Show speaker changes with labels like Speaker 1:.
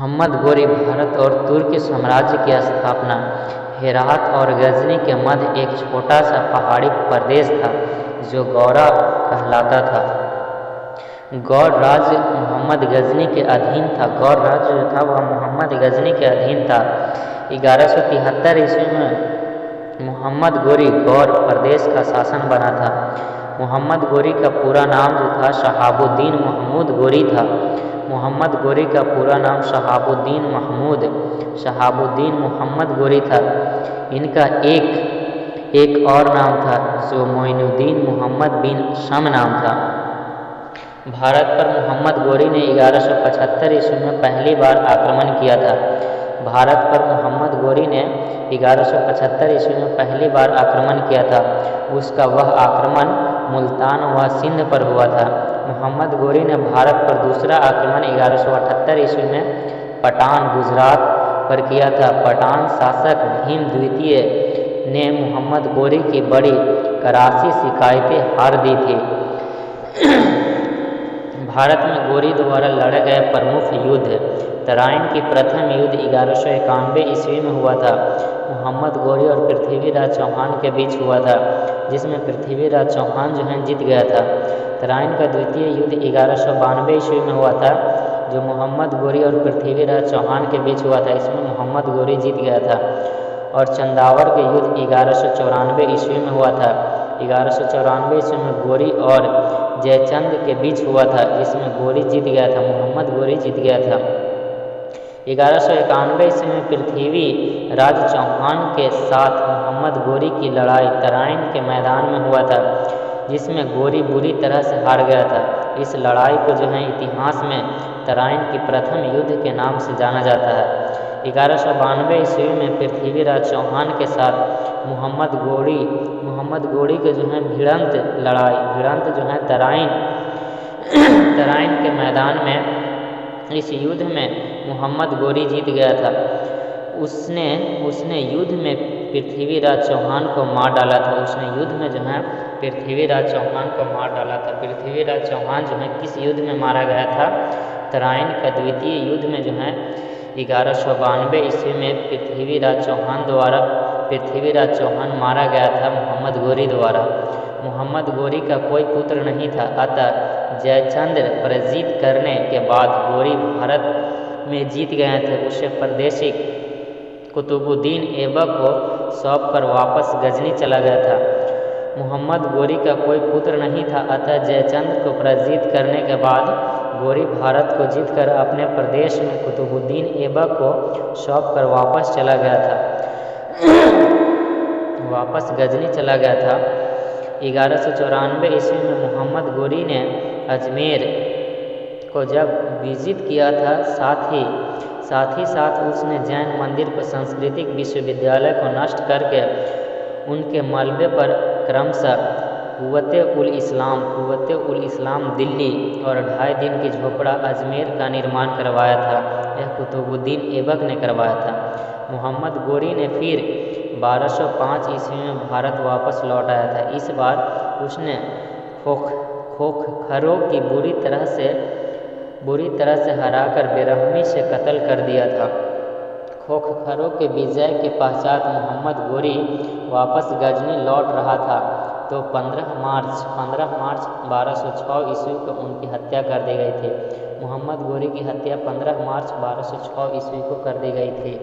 Speaker 1: मोहम्मद गोरी भारत और तुर्क साम्राज्य की स्थापना हेरात और गजनी के मध्य एक छोटा सा पहाड़ी प्रदेश था जो गौरा कहलाता था। गौर राज्य मोहम्मद गजनी के अधीन था। गौर राज्य जो था वह मोहम्मद गजनी के अधीन था। 1173 ईस्वी में मोहम्मद गोरी गौर प्रदेश का शासन बना था। मोहम्मद गोरी का पूरा नाम जो था शहाबुद्दीन महमूद गोरी था। मोहम्मद गोरी का पूरा नाम शहाबुद्दीन मोहम्मद गोरी था। इनका एक और नाम था जो मोइनुद्दीन मोहम्मद बिन शम नाम था। भारत पर मोहम्मद गोरी ने 1175 ईस्वी में पहली बार आक्रमण किया था। भारत पर मोहम्मद गोरी ने 1175 ईस्वी में पहली बार आक्रमण किया था। उसका वह आक्रमण मुल्तान व सिंध पर हुआ था। मोहम्मद गोरी ने भारत पर दूसरा आक्रमण 1178 ईस्वी में पठान गुजरात पर किया था। पठान शासक भीम द्वितीय ने मोहम्मद गोरी की बड़ी करासी शिकायतें हार दी थी। भारत में गोरी द्वारा लड़े गए प्रमुख युद्ध तराइन की प्रथम युद्ध 1191 ईस्वी में हुआ था। मोहम्मद गोरी और पृथ्वीराज चौहान के बीच हुआ था, जिसमें पृथ्वीराज चौहान जो है जीत गया था। तराइन का द्वितीय युद्ध 1192 ईस्वी में हुआ था, जो मोहम्मद गोरी और पृथ्वीराज चौहान के बीच हुआ था। इसमें मोहम्मद गोरी जीत गया था। और चंदावर के युद्ध 1194 ईस्वी में हुआ था। 1194 ईस्वी में गोरी और जयचंद के बीच हुआ था, जिसमें गोरी जीत गया था, मोहम्मद गोरी जीत गया था। 1191 ईस्वी में पृथ्वीराज चौहान के साथ मोहम्मद गोरी की लड़ाई तराइन के मैदान में हुआ था, जिसमें गोरी बुरी तरह से हार गया था। इस लड़ाई को जो है इतिहास में तराइन की प्रथम युद्ध के नाम से जाना जाता है। 1192 ईस्वी में पृथ्वीराज चौहान के साथ मोहम्मद गोरी के जो है भिड़ंत जो है तराइन के मैदान में, इस युद्ध में मोहम्मद गोरी जीत गया था। उसने युद्ध में पृथ्वीराज चौहान को मार डाला था। पृथ्वीराज चौहान जो है किस युद्ध में मारा गया था? तराइन का द्वितीय युद्ध में जो है 1192 ईस्वी में पृथ्वीराज चौहान मारा गया था मोहम्मद गोरी द्वारा। मोहम्मद गोरी का कोई पुत्र नहीं था, अतः जयचंद पराजित करने के बाद गोरी भारत में जीत गए थे। उसे परदेशी कुतुबुद्दीन ऐबक को सौंप कर वापस गजनी चला गया था। मोहम्मद गोरी का कोई पुत्र नहीं था, अतः जयचंद को पराजित करने के बाद गोरी भारत को जीतकर अपने प्रदेश में कुतुबुद्दीन ऐबक को सौंप कर वापस गजनी चला गया था। 1194 ईस्वी में मोहम्मद गोरी ने अजमेर को जब विजित किया था, साथ ही उसने जैन मंदिर को सांस्कृतिक विश्वविद्यालय को नष्ट करके उनके मलबे पर क्रमशः कुव्वत-उल-इस्लाम दिल्ली और 2.5 दिन की झोपड़ा अजमेर का निर्माण करवाया था। यह कुतुबुद्दीन ऐबक ने करवाया था। मोहम्मद गोरी ने फिर 1205 ईस्वी में भारत वापस लौट आया था। इस बार उसने खोखरों की बुरी तरह से हराकर बेरहमी से कत्ल कर दिया था। खोखरों के विजय के पश्चात मोहम्मद गोरी वापस गजनी लौट रहा था, तो 15 मार्च 1206 ईस्वी को उनकी हत्या कर दी गई थी। मोहम्मद गोरी की हत्या 15 मार्च 1206 ईस्वी को कर दी गई थी।